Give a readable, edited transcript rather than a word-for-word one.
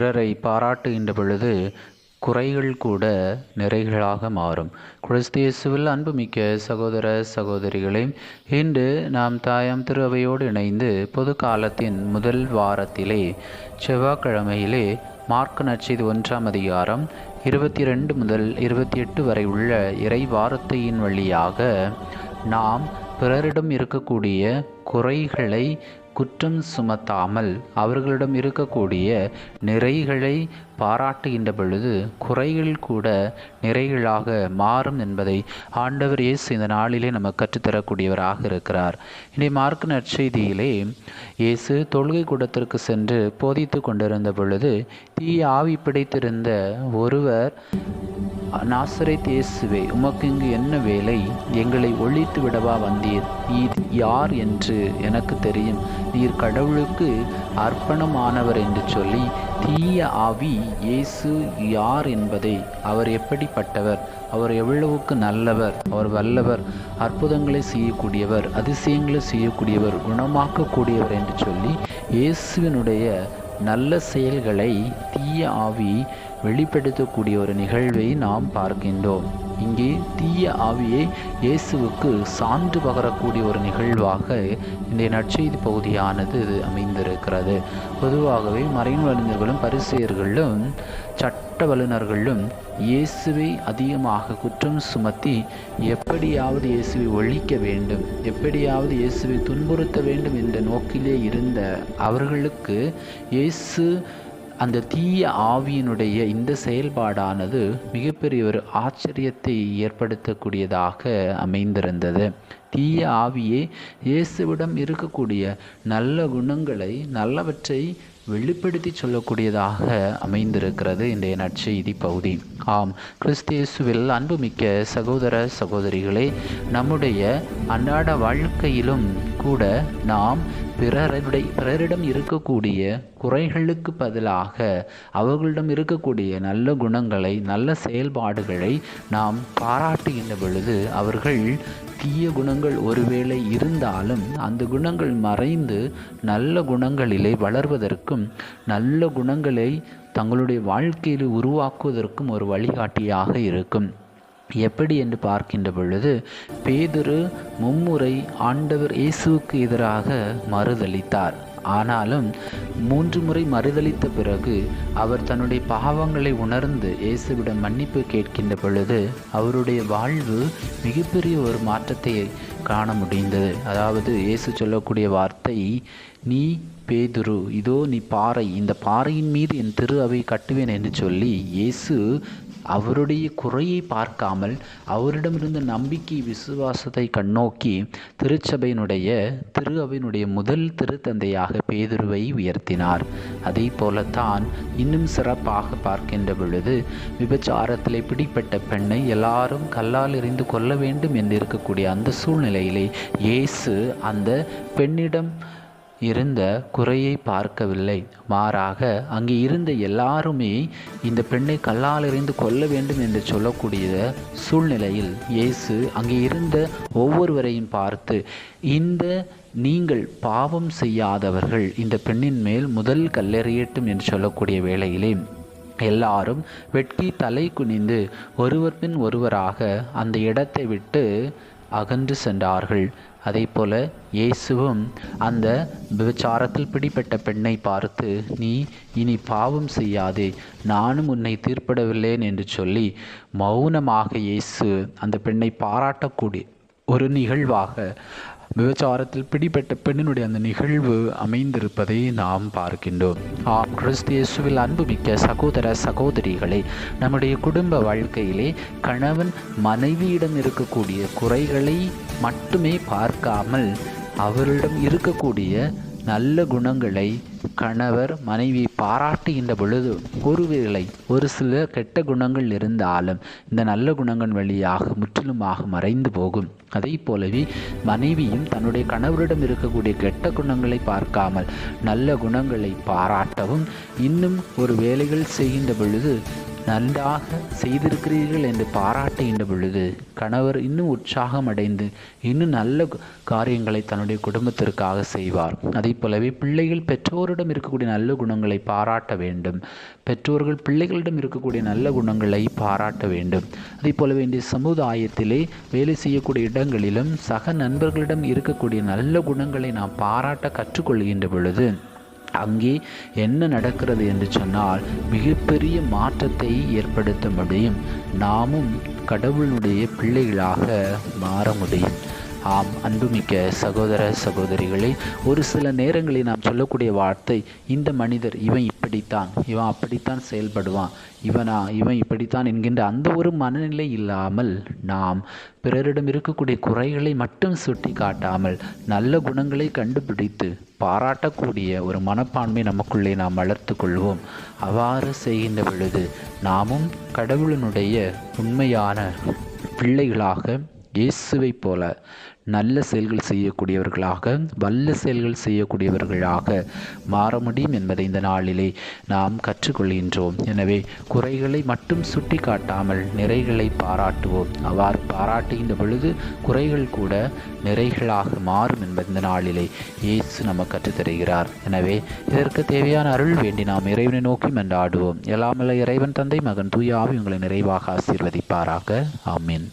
பிறரை பாராட்டுகின்ற பொழுது குறைகள் கூட நிறைகளாக மாறும். கிறிஸ்து அன்புமிக்க சகோதர சகோதரிகளே, இன்று நாம் தாயாம் திரு அவையோடு இணைந்து பொது காலத்தின் முதல் வாரத்திலே செவ்வாய்க்கிழமையிலே மார்க் நற்செய்தி 1ஆம் அதிகாரம் 22 முதல் 28 வரை உள்ள இறை வார்த்தையின் வழியாக நாம் பிறரிடம் இருக்கக்கூடிய குறைகளை குற்றம் சுமத்தாமல் அவர்களிடம் இருக்கக்கூடிய நிறைகளை பாராட்டுகின்ற பொழுது குறைகள் கூட நிறைகளாக மாறும் என்பதை ஆண்டவர் இயேசு இந்த நாளிலே நமக்கு கற்றுத்தரக்கூடியவராக இருக்கிறார். இன்றைய மார்க் நற்செய்தியிலே இயேசு தொழுகை கூடத்திற்கு சென்று போதித்து கொண்டிருந்த பொழுது தீய ஆவி பிடித்திருந்த ஒருவர், நாசரேத் இயேசுவே, உமக்கு இங்கு என்ன வேலை? எங்களை ஒழித்து விடவா வந்தீர்? நீர் யார் என்று எனக்கு தெரியும். நீர் கடவுளுக்கு அர்ப்பணமானவர் என்று சொல்லி தீய ஆவி இயேசு யார் என்பதை, அவர் எப்படிப்பட்டவர், அவர் எவ்வளவுக்கு நல்லவர், அவர் வல்லவர், அற்புதங்களை செய்யக்கூடியவர், அதிசயங்களை செய்யக்கூடியவர், குணமாக்கக்கூடியவர் என்று சொல்லி இயேசுவினுடைய நல்ல செயல்களை தீய ஆவி வெளிப்படுத்தக்கூடிய ஒரு நிகழ்வை நாம் பார்க்கின்றோம். இங்கே தீய ஆவியை இயேசுவுக்கு சான்று பகரக்கூடிய ஒரு நிகழ்வாக இந்த நற்செய்தி பகுதியானது அமைந்திருக்கிறது. பொதுவாகவே மறைநூலறிஞர்களும் பரிசேயர்களும் சட்ட வல்லுநர்களும் இயேசுவை அதிகமாக குற்றம் சுமத்தி எப்படியாவது இயேசுவை ஒழிக்க வேண்டும், எப்படியாவது இயேசுவை துன்புறுத்த வேண்டும் என்ற நோக்கிலே இருந்த அவர்களுக்கு இயேசு அந்த தீய ஆவியினுடைய இந்த செயல்பாடானது மிகப்பெரிய ஒரு ஆச்சரியத்தை ஏற்படுத்தக்கூடியதாக அமைந்திருந்தது. தீய ஆவியே இயேசுவிடம் இருக்கக்கூடிய நல்ல குணங்களை, நல்லவற்றை வெளிப்படுத்தி சொல்லக்கூடியதாக அமைந்திருக்கிறது இன்றைய நற்செய்தி பகுதி. ஆம், கிறிஸ்து அன்புமிக்க சகோதர சகோதரிகளே, நம்முடைய அன்றாட வாழ்க்கையிலும் கூட நாம் பிறரிடம் இருக்கக்கூடிய குறைகளுக்கு பதிலாக அவர்களிடம் இருக்கக்கூடிய நல்ல குணங்களை, நல்ல செயல்பாடுகளை நாம் பாராட்டுகின்ற பொழுது அவர்கள் தீய குணங்கள் ஒருவேளை இருந்தாலும் அந்த குணங்கள் மறைந்து நல்ல குணங்களிலே வளர்வதற்கும் நல்ல குணங்களை தங்களுடைய வாழ்க்கையில் உருவாக்குவதற்கும் ஒரு வழிகாட்டியாக இருக்கும். எப்படி என்று பார்க்கின்ற பொழுது பேதுரு மும்முறை ஆண்டவர் இயேசுவுக்கு எதிராக மறுதலித்தார். ஆனாலும் 3 முறை மறுதலித்த பிறகு அவர் தன்னுடைய பாவங்களை உணர்ந்து இயேசுவிடம் மன்னிப்பு கேட்கின்ற பொழுது அவருடைய வாழ்வு மிகப்பெரிய ஒரு மாற்றத்தை காண முடிந்தது. அதாவது இயேசு சொல்லக்கூடிய வார்த்தை, நீ பேதுரு, இதோ நீ பாறை, இந்த பாறையின் மீது என் திரு அவை கட்டுவேன் என்று சொல்லி இயேசு அவருடைய குறையை பார்க்காமல் அவரிடமிருந்த நம்பிக்கை, விசுவாசத்தை கண்ணோக்கி திருச்சபையினுடைய திரு அவையினுடைய முதல் திருத்தந்தையாக பேதுருவை உயர்த்தினார். அதே போலத்தான் இன்னும் சிறப்பாக பார்க்கின்ற பொழுது விபச்சாரத்திலே பிடிப்பட்ட பெண்ணை எல்லாரும் கல்லால் எறிந்து கொல்ல வேண்டும் என்று இருக்கக்கூடிய அந்த சூழ்நிலையிலே இயேசு அந்த பெண்ணிடம் இருந்த குறையை பார்க்கவில்லை. மாறாக அங்கே இருந்த எல்லாருமே இந்த பெண்ணை கல்லால் எறிந்து கொல்ல வேண்டும் என்று சொல்லக்கூடிய சூழ்நிலையில் இயேசு அங்கே இருந்த ஒவ்வொருவரையும் பார்த்து, நீங்கள் பாவம் செய்யாதவர்கள் இந்த பெண்ணின் மேல் முதல் கல்லெறியட்டும் என்று சொல்லக்கூடிய வேளையிலே எல்லாரும் வெட்கி தலை குனிந்து ஒருவர் பின் ஒருவராக அந்த இடத்தை விட்டு அகன்று சென்றார்கள். அதே போல இயேசுவும் அந்த விபச்சாரத்தில் பிடிப்பட்ட பெண்ணை பார்த்து, நீ இனி பாவம் செய்யாதே, நானும் உன்னை தீர்ப்பிடவில்லேன் என்று சொல்லி மௌனமாக இயேசு அந்த பெண்ணை பாராட்டக்கூடிய ஒரு நிகழ்வாக விபச்சாரத்தில் பிடிப்பட்ட பெண்ணினுடைய அந்த நிகழ்வு அமைந்திருப்பதை நாம் பார்க்கின்றோம். ஆம், கிறிஸ்து அன்புமிக்க சகோதர சகோதரிகளே, நம்முடைய குடும்ப வாழ்க்கையிலே கணவன் மனைவியிடம் இருக்கக்கூடிய குறைகளை மட்டுமே பார்க்காமல் அவரிடம் இருக்கக்கூடிய நல்ல குணங்களை கணவர் மனைவியை பாராட்டுகின்ற பொழுது ஒருவேளை ஒரு சில கெட்ட குணங்கள் இருந்தாலும் இந்த நல்ல குணங்கள் வழியாக முற்றிலுமாக மறைந்து போகும். அதே போலவே மனைவியும் தன்னுடைய கணவரிடம் இருக்கக்கூடிய கெட்ட குணங்களை பார்க்காமல் நல்ல குணங்களை பாராட்டவும், இன்னும் ஒரு வேலைகள் செய்கின்ற பொழுது நன்றாக செய்திருக்கிறீர்கள் என்று பாராட்டுகின்ற பொழுது கணவர் இன்னும் உற்சாகம் அடைந்து இன்னும் நல்ல காரியங்களை தன்னுடைய குடும்பத்திற்காக செய்வார். அதே போலவே பிள்ளைகள் பெற்றோரிடம் இருக்கக்கூடிய நல்ல குணங்களை பாராட்ட வேண்டும். பெற்றோர்கள் பிள்ளைகளிடம் இருக்கக்கூடிய நல்ல குணங்களை பாராட்ட வேண்டும். அதே போலவே இன்றைய சமுதாயத்திலே வேலை செய்யக்கூடிய இடங்களிலும் சக நண்பர்களிடம் இருக்கக்கூடிய நல்ல குணங்களை நாம் பாராட்ட கற்றுக்கொள்கின்ற பொழுது அங்கே என்ன நடக்கிறது என்று சொன்னால் மிகப்பெரிய மாற்றத்தை ஏற்படுத்த முடியும். நாமும் கடவுளுடைய பிள்ளைகளாக மாற முடியும். ஆம், அன்புமிக்க சகோதர சகோதரிகளே, ஒரு சில நேரங்களில் நாம் சொல்லக்கூடிய வார்த்தை, இந்த மனிதர் இவன் இப்படித்தான், இவன் அப்படித்தான் செயல்படுவான், இவன் இப்படித்தான் என்கின்ற அந்த ஒரு மனநிலை இல்லாமல் நாம் பிறரிடம் இருக்கக்கூடிய குறைகளை மட்டும் சுட்டி காட்டாமல் நல்ல குணங்களை கண்டுபிடித்து பாராட்டக்கூடிய ஒரு மனப்பான்மை நமக்குள்ளே நாம் வளர்த்து கொள்வோம். அவ்வாறு செய்கின்ற பொழுது நாமும் கடவுளினுடைய உண்மையான பிள்ளைகளாக இயேசுவை போல நல்ல செயல்கள் செய்யக்கூடியவர்களாக, வல்ல செயல்கள் செய்யக்கூடியவர்களாக மாற முடியும் என்பதை இந்த நாளிலே நாம் கற்றுக்கொள்கின்றோம். எனவே குறைகளை மட்டும் சுட்டி காட்டாமல் நிறைகளை பாராட்டுவோம். அவ்வாறு பாராட்டுகின்ற பொழுது குறைகள் கூட நிறைகளாக மாறும் என்பது இந்த நாளிலே இயேசு நமக்கு கற்றுத்தருகிறார். எனவே இதற்கு தேவையான அருள் வேண்டி நாம் இறைவனை நோக்கி மன்றாடுவோம். எல்லாமல்ல இறைவன், தந்தை, மகன், தூய ஆவி உங்களை நிறைவாக ஆசீர்வதிப்பாராக. ஆமீன்.